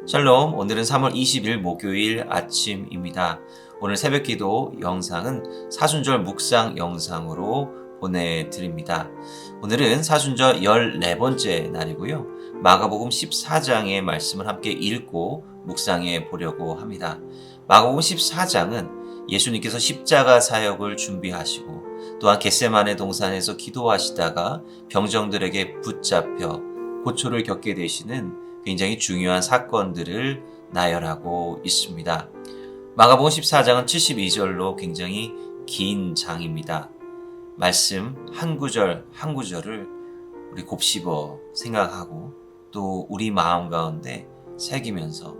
샬롬, 오늘은 3월 20일 목요일 아침입니다. 오늘 새벽기도 영상은 사순절 묵상 영상으로 보내드립니다. 오늘은 사순절 14번째 날이고요. 마가복음 14장의 말씀을 함께 읽고 묵상해 보려고 합니다. 마가복음 14장은 예수님께서 십자가 사역을 준비하시고 또한 겟세마네 동산에서 기도하시다가 병정들에게 붙잡혀 고초를 겪게 되시는 굉장히 중요한 사건들을 나열하고 있습니다. 마가복음 14장은 72절로 굉장히 긴 장입니다. 말씀 한 구절 한 구절을 우리 곱씹어 생각하고 또 우리 마음 가운데 새기면서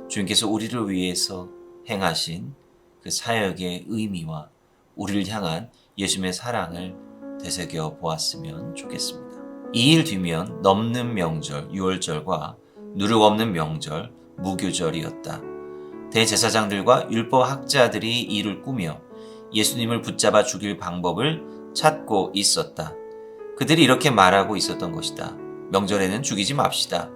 주님께서 우리를 위해서 행하신 그 사역의 의미와 우리를 향한 예수님의 사랑을 되새겨 보았으면 좋겠습니다. 2일 뒤면 넘는 명절 유월절과 누룩 없는 명절 무교절이었다. 대제사장들과 율법학자들이 이를 꾸며 예수님을 붙잡아 죽일 방법을 찾고 있었다. 그들이 이렇게 말하고 있었던 것이다. 명절에는 죽이지 맙시다.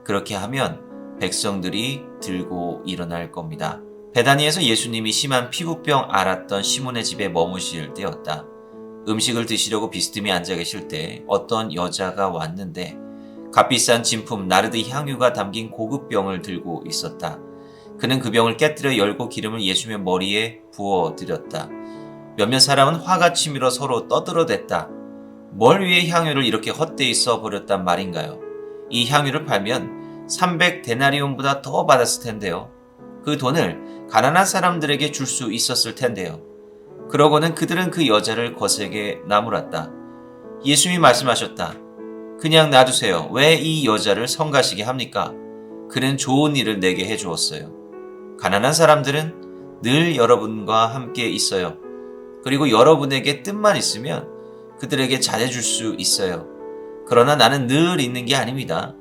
그렇게 하면 백성들이 들고 일어날 겁니다. 베다니에서 예수님이 심한 피부병 앓았던 시몬의 집에 머무실 때였다. 음식을 드시려고 비스듬히 앉아 계실 때 어떤 여자가 왔는데 값비싼 진품 나르드 향유가 담긴 고급 병을 들고 있었다. 그는 그 병을 깨뜨려 열고 기름을 예수님의 머리에 부어드렸다. 몇몇 사람은 화가 치밀어 서로 떠들어댔다. 뭘 위해 향유를 이렇게 헛되이 써버렸단 말인가요? 이 향유를 팔면 300데나리온보다 더 받았을 텐데요. 그 돈을 가난한 사람들에게 줄 수 있었을 텐데요. 그러고는 그들은 그 여자를 거세게 나무랐다. 예수님이 말씀하셨다. 그냥 놔두세요. 왜 이 여자를 성가시게 합니까? 그는 좋은 일을 내게 해주었어요. 가난한 사람들은 늘 여러분과 함께 있어요. 그리고 여러분에게 뜻만 있으면 그들에게 잘해줄 수 있어요. 그러나 나는 늘 있는 게 아닙니다.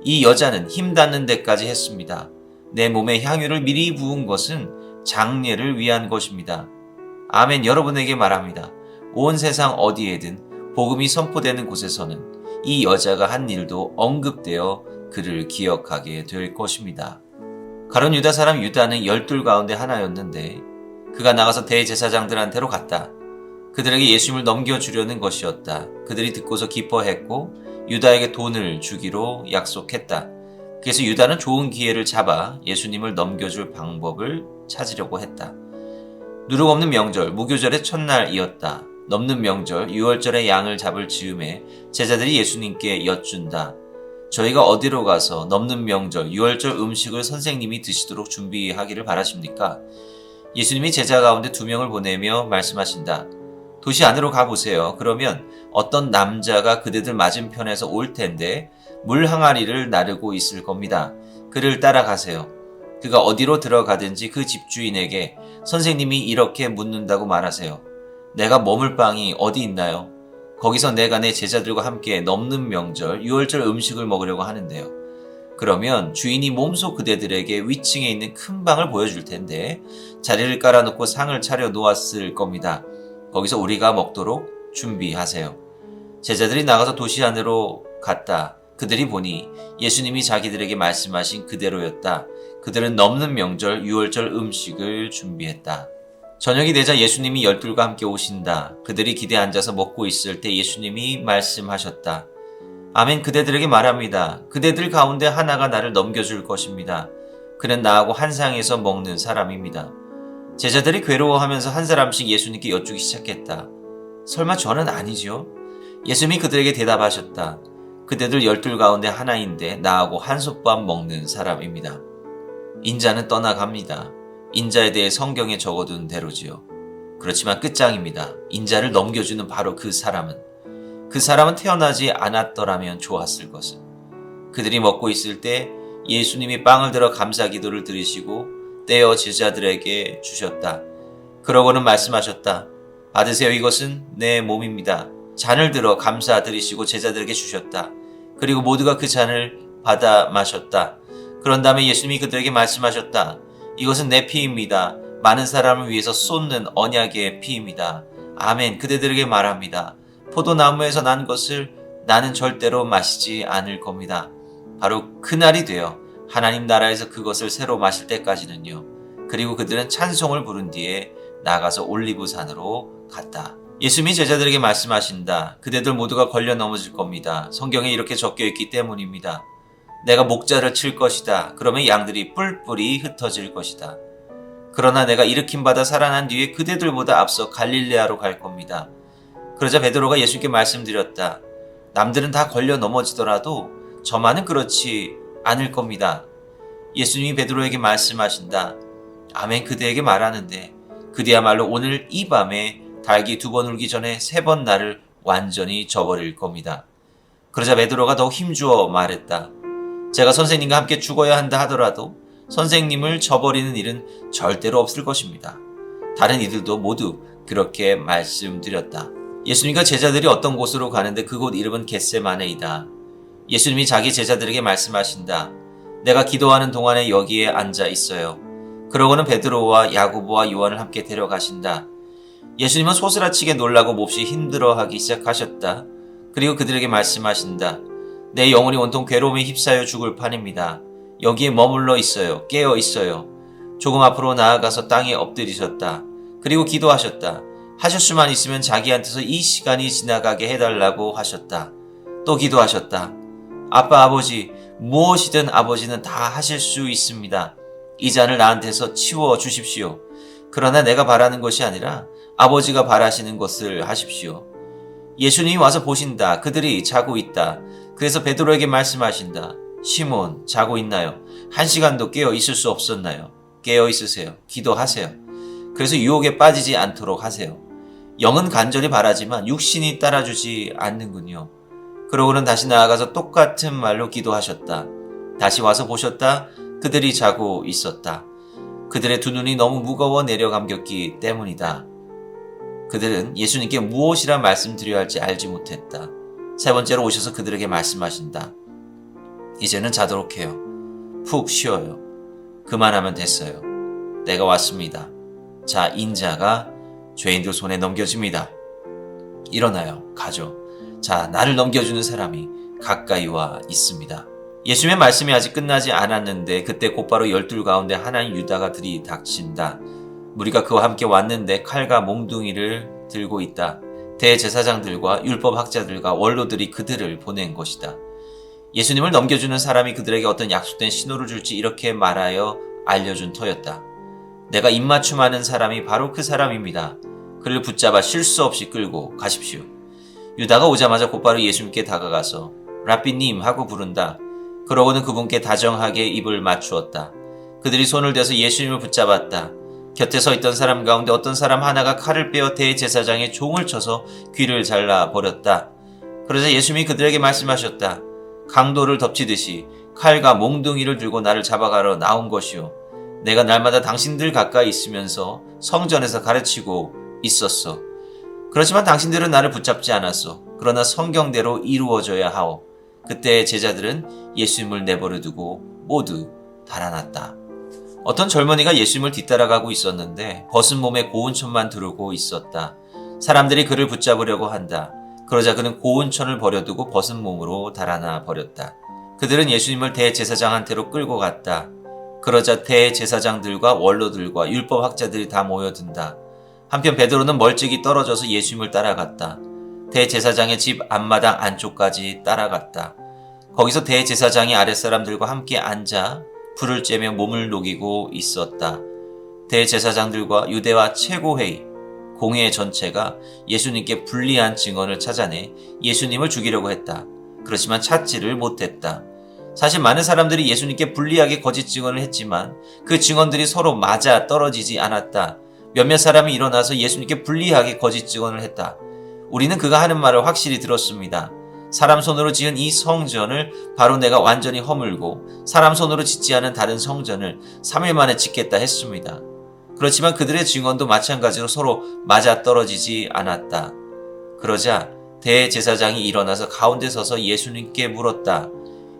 이 여자는 힘 닿는 데까지 했습니다. 내 몸에 향유를 미리 부은 것은 장례를 위한 것입니다. 아멘. 여러분에게 말합니다. 온 세상 어디에든 복음이 선포되는 곳에서는 이 여자가 한 일도 언급되어 그를 기억하게 될 것입니다. 가룟 유다 사람 유다는 12 가운데 하나였는데 그가 나가서 대제사장들한테로 갔다. 그들에게 예수님을 넘겨주려는 것이었다. 그들이 듣고서 기뻐했고 유다에게 돈을 주기로 약속했다. 그래서 유다는 좋은 기회를 잡아 예수님을 넘겨줄 방법을 찾으려고 했다. 누룩 없는 명절 무교절의 첫날이었다. 넘는 명절 유월절의 양을 잡을 즈음에 제자들이 예수님께 여쭌다. 저희가 어디로 가서 넘는 명절 유월절 음식을 선생님이 드시도록 준비하기를 바라십니까? 예수님이 제자 가운데 2명을 보내며 말씀하신다. 도시 안으로 가보세요. 그러면 어떤 남자가 그대들 맞은편에서 올 텐데 물 항아리를 나르고 있을 겁니다. 그를 따라가세요. 그가 어디로 들어가든지 그 집주인에게 선생님이 이렇게 묻는다고 말하세요. 내가 머물 방이 어디 있나요? 거기서 내가 내 제자들과 함께 넘는 명절 유월절 음식을 먹으려고 하는데요. 그러면 주인이 몸소 그대들에게 위층에 있는 큰 방을 보여줄 텐데 자리를 깔아놓고 상을 차려 놓았을 겁니다. 거기서 우리가 먹도록 준비하세요. 제자들이 나가서 도시 안으로 갔다. 그들이 보니 예수님이 자기들에게 말씀하신 그대로였다. 그들은 넘는 명절 유월절 음식을 준비했다. 저녁이 되자 예수님이 12과 함께 오신다. 그들이 기대에 앉아서 먹고 있을 때 예수님이 말씀하셨다. 아멘. 그대들에게 말합니다. 그대들 가운데 하나가 나를 넘겨줄 것입니다. 그는 나하고 한 상에서 먹는 사람입니다. 제자들이 괴로워하면서 한 사람씩 예수님께 여쭈기 시작했다. 설마 저는 아니지요? 예수님이 그들에게 대답하셨다. 그대들 12 가운데 하나인데 나하고 한솥밥 먹는 사람입니다. 인자는 떠나갑니다. 인자에 대해 성경에 적어둔 대로지요. 그렇지만 끝장입니다. 인자를 넘겨주는 바로 그 사람은 태어나지 않았더라면 좋았을 것을. 그들이 먹고 있을 때 예수님이 빵을 들어 감사 기도를 드리시고 떼어 제자들에게 주셨다. 그러고는 말씀하셨다. 받으세요. 이것은 내 몸입니다. 잔을 들어 감사 드리시고 제자들에게 주셨다. 그리고 모두가 그 잔을 받아 마셨다. 그런 다음에 예수님이 그들에게 말씀하셨다. 이것은 내 피입니다. 많은 사람을 위해서 쏟는 언약의 피입니다. 아멘. 그대들에게 말합니다. 포도나무에서 난 것을 나는 절대로 마시지 않을 겁니다. 바로 그날이 되어 하나님 나라에서 그것을 새로 마실 때까지는요. 그리고 그들은 찬송을 부른 뒤에 나가서 올리브산으로 갔다. 예수님이 제자들에게 말씀하신다. 그대들 모두가 걸려 넘어질 겁니다. 성경에 이렇게 적혀 있기 때문입니다. 내가 목자를 칠 것이다. 그러면 양들이 뿔뿔이 흩어질 것이다. 그러나 내가 일으킴 받아 살아난 뒤에 그대들보다 앞서 갈릴레아로 갈 겁니다. 그러자 베드로가 예수님께 말씀드렸다. 남들은 다 걸려 넘어지더라도 저만은 그렇지 않을 겁니다. 예수님이 베드로에게 말씀하신다. 아멘 그대에게 말하는데 그대야말로 오늘 이 밤에 닭이 2번 울기 전에 3번 나를 완전히 저버릴 겁니다. 그러자 베드로가 더욱 힘주어 말했다. 제가 선생님과 함께 죽어야 한다 하더라도 선생님을 저버리는 일은 절대로 없을 것입니다. 다른 이들도 모두 그렇게 말씀드렸다. 예수님과 제자들이 어떤 곳으로 가는데 그곳 이름은 겟세마네이다. 예수님이 자기 제자들에게 말씀하신다. 내가 기도하는 동안에 여기에 앉아 있어요. 그러고는 베드로와 야고보와 요한을 함께 데려가신다. 예수님은 소스라치게 놀라고 몹시 힘들어하기 시작하셨다. 그리고 그들에게 말씀하신다. 내 영혼이 온통 괴로움에 휩싸여 죽을 판입니다. 여기에 머물러 있어요. 깨어 있어요. 조금 앞으로 나아가서 땅에 엎드리셨다. 그리고 기도하셨다. 하실 수만 있으면 자기한테서 이 시간이 지나가게 해달라고 하셨다. 또 기도하셨다. 아빠 아버지 무엇이든 아버지는 다 하실 수 있습니다. 이 잔을 나한테서 치워 주십시오. 그러나 내가 바라는 것이 아니라 아버지가 바라시는 것을 하십시오. 예수님이 와서 보신다. 그들이 자고 있다. 그래서 베드로에게 말씀하신다. 시몬 자고 있나요? 1시간도 깨어 있을 수 없었나요? 깨어 있으세요. 기도하세요. 그래서 유혹에 빠지지 않도록 하세요. 영은 간절히 바라지만 육신이 따라주지 않는군요. 그러고는 다시 나아가서 똑같은 말로 기도하셨다. 다시 와서 보셨다. 그들이 자고 있었다. 그들의 2 눈이 너무 무거워 내려감겼기 때문이다. 그들은 예수님께 무엇이라 말씀드려야 할지 알지 못했다. 3번째로 오셔서 그들에게 말씀하신다. 이제는 자도록 해요. 푹 쉬어요. 그만하면 됐어요. 내가 왔습니다. 자, 인자가 죄인들 손에 넘겨집니다. 일어나요. 가죠. 자, 나를 넘겨주는 사람이 가까이 와 있습니다. 예수님의 말씀이 아직 끝나지 않았는데 그때 곧바로 12 가운데 하나인 유다가 들이닥친다. 무리가 그와 함께 왔는데 칼과 몽둥이를 들고 있다. 대제사장들과 율법학자들과 원로들이 그들을 보낸 것이다. 예수님을 넘겨주는 사람이 그들에게 어떤 약속된 신호를 줄지 이렇게 말하여 알려준 터였다. 내가 입맞춤하는 사람이 바로 그 사람입니다. 그를 붙잡아 실수 없이 끌고 가십시오. 유다가 오자마자 곧바로 예수님께 다가가서 라삐님 하고 부른다. 그러고는 그분께 다정하게 입을 맞추었다. 그들이 손을 대서 예수님을 붙잡았다. 곁에 서 있던 사람 가운데 어떤 사람 하나가 칼을 빼어 대제사장의 종을 쳐서 귀를 잘라버렸다. 그러자 예수님이 그들에게 말씀하셨다. 강도를 덮치듯이 칼과 몽둥이를 들고 나를 잡아가러 나온 것이요. 내가 날마다 당신들 가까이 있으면서 성전에서 가르치고 있었어. 그렇지만 당신들은 나를 붙잡지 않았어. 그러나 성경대로 이루어져야 하오. 그때 제자들은 예수님을 내버려 두고 모두 달아났다. 어떤 젊은이가 예수님을 뒤따라가고 있었는데 벗은 몸에 고운 천만 두르고 있었다. 사람들이 그를 붙잡으려고 한다. 그러자 그는 고운 천을 버려두고 벗은 몸으로 달아나 버렸다. 그들은 예수님을 대제사장한테로 끌고 갔다. 그러자 대제사장들과 원로들과 율법학자들이 다 모여든다. 한편 베드로는 멀찍이 떨어져서 예수님을 따라갔다. 대제사장의 집 앞마당 안쪽까지 따라갔다. 거기서 대제사장이 아랫사람들과 함께 앉아 불을 쬐며 몸을 녹이고 있었다. 대제사장들과 유대와 최고회의, 공회 전체가 예수님께 불리한 증언을 찾아내 예수님을 죽이려고 했다. 그렇지만 찾지를 못했다. 사실 많은 사람들이 예수님께 불리하게 거짓 증언을 했지만 그 증언들이 서로 맞아 떨어지지 않았다. 몇몇 사람이 일어나서 예수님께 불리하게 거짓 증언을 했다. 우리는 그가 하는 말을 확실히 들었습니다. 사람 손으로 지은 이 성전을 바로 내가 완전히 허물고 사람 손으로 짓지 않은 다른 성전을 3일 만에 짓겠다 했습니다. 그렇지만 그들의 증언도 마찬가지로 서로 맞아떨어지지 않았다. 그러자 대제사장이 일어나서 가운데 서서 예수님께 물었다.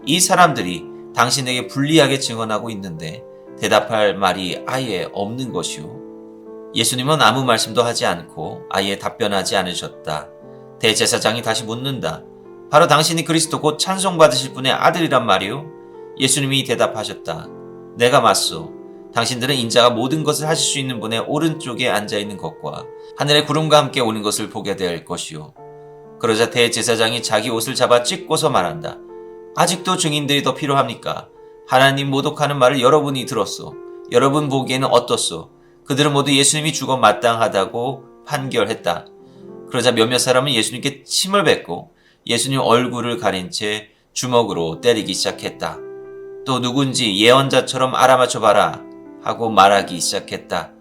이 사람들이 당신에게 불리하게 증언하고 있는데 대답할 말이 아예 없는 것이오. 예수님은 아무 말씀도 하지 않고 아예 답변하지 않으셨다. 대제사장이 다시 묻는다. 바로 당신이 그리스도 곧 찬송받으실 분의 아들이란 말이오? 예수님이 대답하셨다. 내가 맞소. 당신들은 인자가 모든 것을 하실 수 있는 분의 오른쪽에 앉아있는 것과 하늘의 구름과 함께 오는 것을 보게 될 것이요. 그러자 대제사장이 자기 옷을 잡아 찢고서 말한다. 아직도 증인들이 더 필요합니까? 하나님 모독하는 말을 여러분이 들었소. 여러분 보기에는 어떻소? 그들은 모두 예수님이 죽어 마땅하다고 판결했다. 그러자 몇몇 사람은 예수님께 침을 뱉고 예수님 얼굴을 가린 채 주먹으로 때리기 시작했다. 또 누군지 예언자처럼 알아맞혀봐라 하고 말하기 시작했다.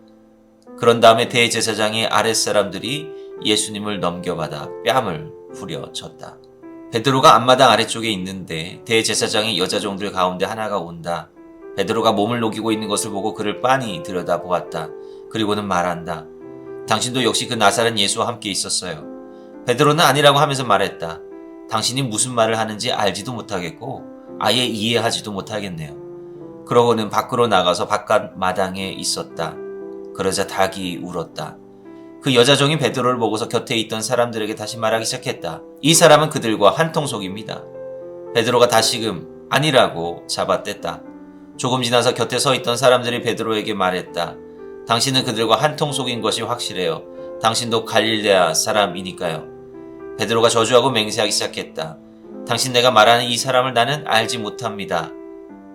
그런 다음에 대제사장의 아랫사람들이 예수님을 넘겨받아 뺨을 후려쳤다. 베드로가 앞마당 아래쪽에 있는데 대제사장의 여자종들 가운데 하나가 온다. 베드로가 몸을 녹이고 있는 것을 보고 그를 빤히 들여다보았다. 그리고는 말한다. 당신도 역시 그 나사렛 예수와 함께 있었어요. 베드로는 아니라고 하면서 말했다. 당신이 무슨 말을 하는지 알지도 못하겠고 아예 이해하지도 못하겠네요. 그러고는 밖으로 나가서 바깥 마당에 있었다. 그러자 닭이 울었다. 그 여자종이 베드로를 보고서 곁에 있던 사람들에게 다시 말하기 시작했다. 이 사람은 그들과 한통속입니다. 베드로가 다시금 아니라고 잡아댔다. 조금 지나서 곁에 서 있던 사람들이 베드로에게 말했다. 당신은 그들과 한통속인 것이 확실해요. 당신도 갈릴레아 사람이니까요. 베드로가 저주하고 맹세하기 시작했다. 당신 내가 말하는 이 사람을 나는 알지 못합니다.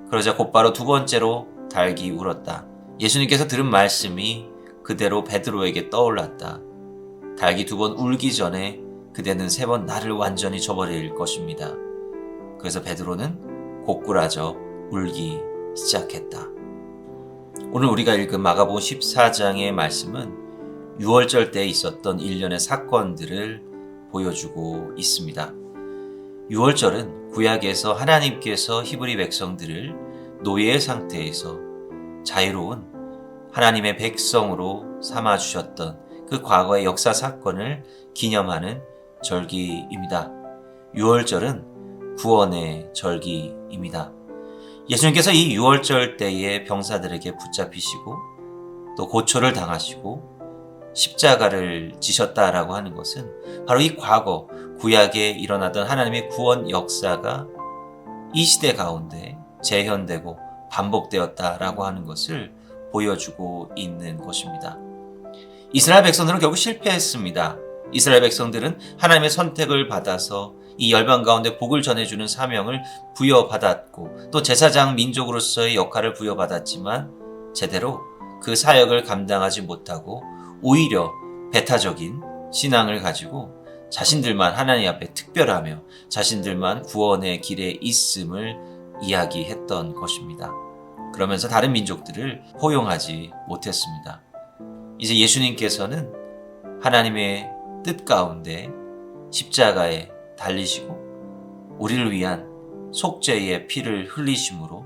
그러자 곧바로 두 번째로 닭이 울었다. 예수님께서 들은 말씀이 그대로 베드로에게 떠올랐다. 닭이 두 번 울기 전에 그대는 세 번 나를 완전히 저버릴 것입니다. 그래서 베드로는 고꾸라져 울기 시작했다. 오늘 우리가 읽은 마가복음 14장의 말씀은 유월절 때 있었던 일련의 사건들을 보여주고 있습니다. 유월절은 구약에서 하나님께서 히브리 백성들을 노예의 상태에서 자유로운 하나님의 백성으로 삼아주셨던 그 과거의 역사 사건을 기념하는 절기입니다. 유월절은 구원의 절기입니다. 예수님께서 이 유월절 때에 병사들에게 붙잡히시고 또 고초를 당하시고 십자가를 지셨다라고 하는 것은 바로 이 과거 구약에 일어나던 하나님의 구원 역사가 이 시대 가운데 재현되고 반복되었다라고 하는 것을 보여주고 있는 것입니다. 이스라엘 백성들은 결국 실패했습니다. 이스라엘 백성들은 하나님의 선택을 받아서 이 열방 가운데 복을 전해주는 사명을 부여받았고 또 제사장 민족으로서의 역할을 부여받았지만 제대로 그 사역을 감당하지 못하고 오히려 배타적인 신앙을 가지고 자신들만 하나님 앞에 특별하며 자신들만 구원의 길에 있음을 이야기했던 것입니다. 그러면서 다른 민족들을 포용하지 못했습니다. 이제 예수님께서는 하나님의 뜻 가운데 십자가에 달리시고 우리를 위한 속죄의 피를 흘리심으로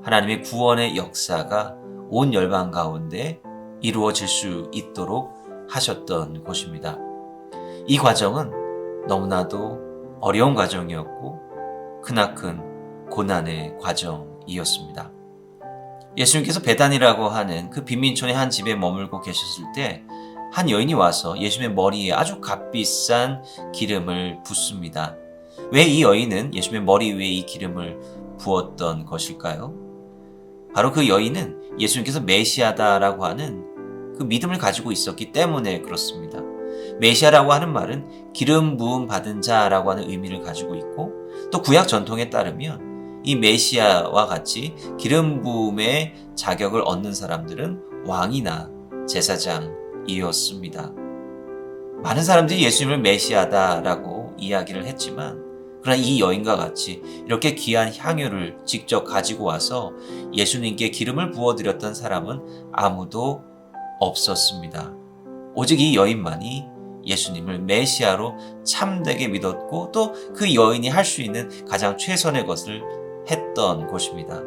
하나님의 구원의 역사가 온 열방 가운데 이루어질 수 있도록 하셨던 것입니다. 이 과정은 너무나도 어려운 과정이었고 크나큰 고난의 과정이었습니다. 예수님께서 베단이라고 하는 그 빈민촌의 한 집에 머물고 계셨을 때 한 여인이 와서 예수님의 머리에 아주 값비싼 기름을 붓습니다. 왜 이 여인은 예수님의 머리 위에 이 기름을 부었던 것일까요? 바로 그 여인은 예수님께서 메시아다라고 하는 그 믿음을 가지고 있었기 때문에 그렇습니다. 메시아라고 하는 말은 기름 부음 받은 자라고 하는 의미를 가지고 있고 또 구약 전통에 따르면 이 메시아와 같이 기름 부음의 자격을 얻는 사람들은 왕이나 제사장이었습니다. 많은 사람들이 예수님을 메시아다라고 이야기를 했지만 그러나 이 여인과 같이 이렇게 귀한 향유를 직접 가지고 와서 예수님께 기름을 부어드렸던 사람은 아무도 없었습니다. 오직 이 여인만이 예수님을 메시아로 참되게 믿었고 또 그 여인이 할 수 있는 가장 최선의 것을 했던 것입니다.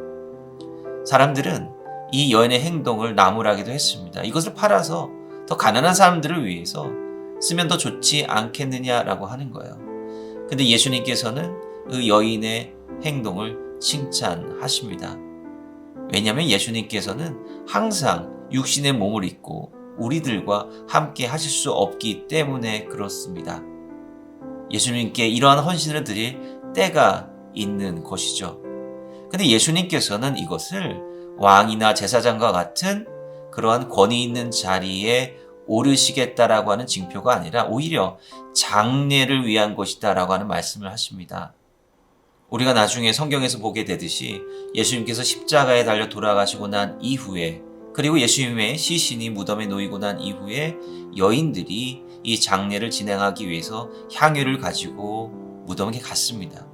사람들은 이 여인의 행동을 나무라기도 했습니다. 이것을 팔아서 더 가난한 사람들을 위해서 쓰면 더 좋지 않겠느냐라고 하는 거예요. 근데 예수님께서는 그 여인의 행동을 칭찬하십니다. 왜냐하면 예수님께서는 항상 육신의 몸을 입고 우리들과 함께 하실 수 없기 때문에 그렇습니다. 예수님께 이러한 헌신을 드릴 때가 있는 것이죠. 근데 예수님께서는 이것을 왕이나 제사장과 같은 그러한 권위 있는 자리에 오르시겠다라고 하는 징표가 아니라 오히려 장례를 위한 것이다라고 하는 말씀을 하십니다. 우리가 나중에 성경에서 보게 되듯이 예수님께서 십자가에 달려 돌아가시고 난 이후에, 그리고 예수님의 시신이 무덤에 놓이고 난 이후에 여인들이 이 장례를 진행하기 위해서 향유를 가지고 무덤에 갔습니다.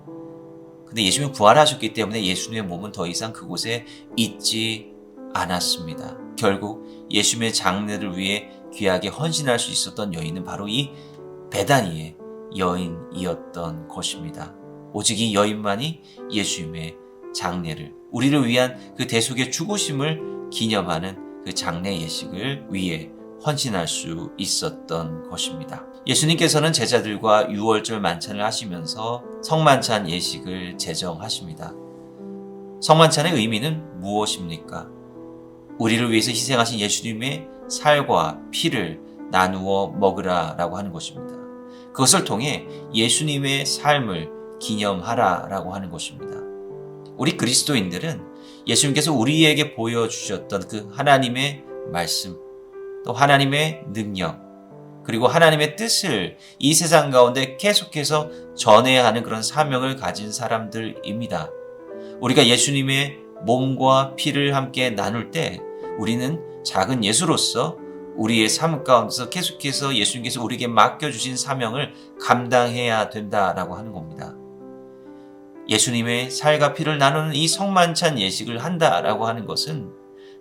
근데 예수님이 부활하셨기 때문에 예수님의 몸은 더 이상 그곳에 있지 않았습니다. 결국 예수님의 장례를 위해 귀하게 헌신할 수 있었던 여인은 바로 이 베다니의 여인이었던 것입니다. 오직 이 여인만이 예수님의 장례를, 우리를 위한 그 대속의 죽으심을 기념하는 그 장례 예식을 위해 헌신할 수 있었던 것입니다. 예수님께서는 제자들과 유월절 만찬을 하시면서 성만찬 예식을 제정하십니다. 성만찬의 의미는 무엇입니까? 우리를 위해서 희생하신 예수님의 살과 피를 나누어 먹으라라고 하는 것입니다. 그것을 통해 예수님의 삶을 기념하라라고 하는 것입니다. 우리 그리스도인들은 예수님께서 우리에게 보여주셨던 그 하나님의 말씀, 또 하나님의 능력, 그리고 하나님의 뜻을 이 세상 가운데 계속해서 전해야 하는 그런 사명을 가진 사람들입니다. 우리가 예수님의 몸과 피를 함께 나눌 때 우리는 작은 예수로서 우리의 삶 가운데서 계속해서 예수님께서 우리에게 맡겨주신 사명을 감당해야 된다라고 하는 겁니다. 예수님의 살과 피를 나누는 이 성만찬 예식을 한다라고 하는 것은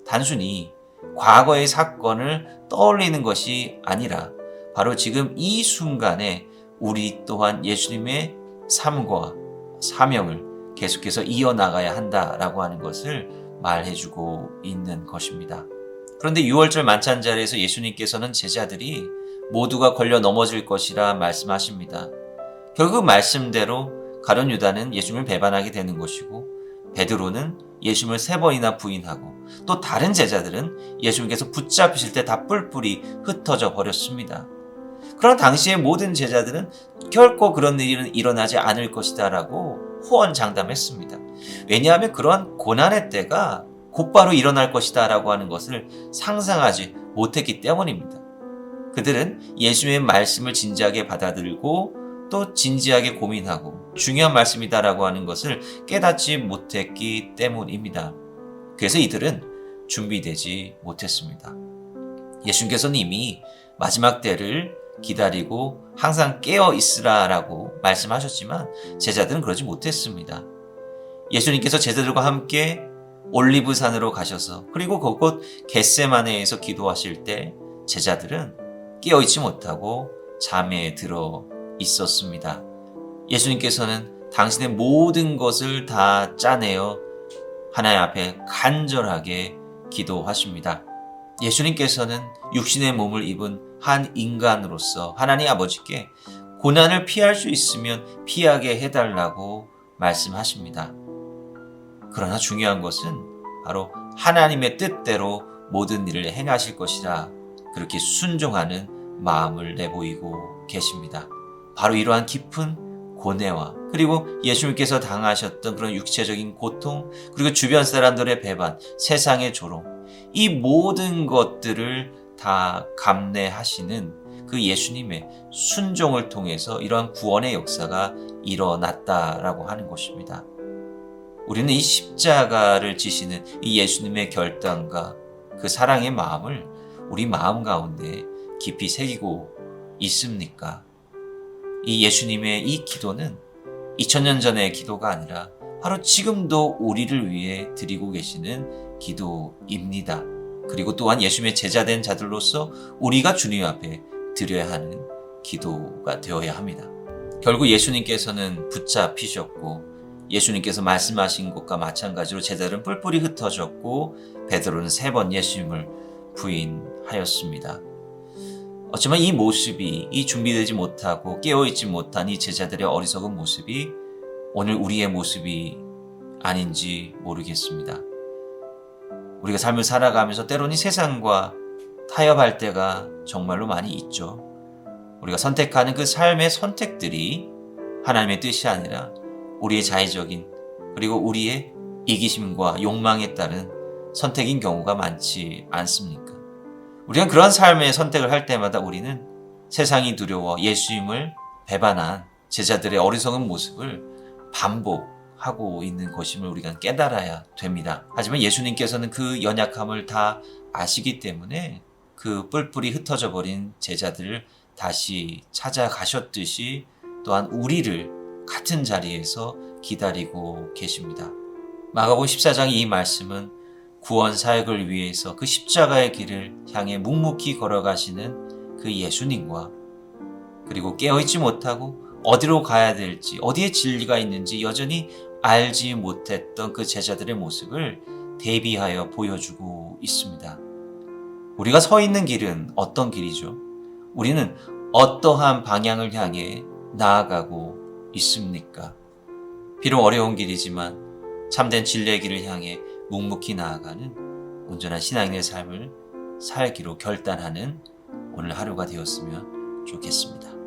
단순히 과거의 사건을 떠올리는 것이 아니라 바로 지금 이 순간에 우리 또한 예수님의 삶과 사명을 계속해서 이어나가야 한다라고 하는 것을 말해주고 있는 것입니다. 그런데 유월절 만찬 자리에서 예수님께서는 제자들이 모두가 걸려 넘어질 것이라 말씀하십니다. 결국 말씀대로 가룟 유다는 예수님을 배반하게 되는 것이고, 베드로는 예수님을 3번이나 부인하고, 또 다른 제자들은 예수님께서 붙잡히실 때 다 뿔뿔이 흩어져 버렸습니다. 그러나 당시의 모든 제자들은 결코 그런 일은 일어나지 않을 것이다 라고 호언장담했습니다. 왜냐하면 그러한 고난의 때가 곧바로 일어날 것이다 라고 하는 것을 상상하지 못했기 때문입니다. 그들은 예수님의 말씀을 진지하게 받아들이고 또 진지하게 고민하고 중요한 말씀이다라고 하는 것을 깨닫지 못했기 때문입니다. 그래서 이들은 준비되지 못했습니다. 예수님께서는 이미 마지막 때를 기다리고 항상 깨어 있으라라고 말씀하셨지만 제자들은 그러지 못했습니다. 예수님께서 제자들과 함께 올리브산으로 가셔서 그리고 그곳 겟세마네에서 기도하실 때 제자들은 깨어 있지 못하고 잠에 들어 있었습니다. 예수님께서는 당신의 모든 것을 다 짜내어 하나님 앞에 간절하게 기도하십니다. 예수님께서는 육신의 몸을 입은 한 인간으로서 하나님 아버지께 고난을 피할 수 있으면 피하게 해달라고 말씀하십니다. 그러나 중요한 것은 바로 하나님의 뜻대로 모든 일을 행하실 것이라 그렇게 순종하는 마음을 내보이고 계십니다. 바로 이러한 깊은 고뇌와 그리고 예수님께서 당하셨던 그런 육체적인 고통, 그리고 주변 사람들의 배반, 세상의 조롱, 이 모든 것들을 다 감내하시는 그 예수님의 순종을 통해서 이러한 구원의 역사가 일어났다라고 하는 것입니다. 우리는 이 십자가를 지시는 이 예수님의 결단과 그 사랑의 마음을 우리 마음 가운데 깊이 새기고 있습니까? 이 예수님의 이 기도는 2000년 전의 기도가 아니라 바로 지금도 우리를 위해 드리고 계시는 기도입니다. 그리고 또한 예수님의 제자된 자들로서 우리가 주님 앞에 드려야 하는 기도가 되어야 합니다. 결국 예수님께서는 붙잡히셨고 예수님께서 말씀하신 것과 마찬가지로 제자들은 뿔뿔이 흩어졌고 베드로는 3번 예수님을 부인하였습니다. 어쩌면 이 모습이, 이 준비되지 못하고 깨어있지 못한 이 제자들의 어리석은 모습이 오늘 우리의 모습이 아닌지 모르겠습니다. 우리가 삶을 살아가면서 때로는 이 세상과 타협할 때가 정말로 많이 있죠. 우리가 선택하는 그 삶의 선택들이 하나님의 뜻이 아니라 우리의 자의적인 그리고 우리의 이기심과 욕망에 따른 선택인 경우가 많지 않습니까? 우리는 그런 삶의 선택을 할 때마다 우리는 세상이 두려워 예수님을 배반한 제자들의 어리석은 모습을 반복하고 있는 것임을 우리가 깨달아야 됩니다. 하지만 예수님께서는 그 연약함을 다 아시기 때문에 그 뿔뿔이 흩어져 버린 제자들을 다시 찾아가셨듯이 또한 우리를 같은 자리에서 기다리고 계십니다. 마가복음 14장 이 말씀은 구원 사역을 위해서 그 십자가의 길을 향해 묵묵히 걸어가시는 그 예수님과 그리고 깨어있지 못하고 어디로 가야 될지 어디에 진리가 있는지 여전히 알지 못했던 그 제자들의 모습을 대비하여 보여주고 있습니다. 우리가 서 있는 길은 어떤 길이죠? 우리는 어떠한 방향을 향해 나아가고 있습니까? 비록 어려운 길이지만 참된 진리의 길을 향해 묵묵히 나아가는 온전한 신앙인의 삶을 살기로 결단하는 오늘 하루가 되었으면 좋겠습니다.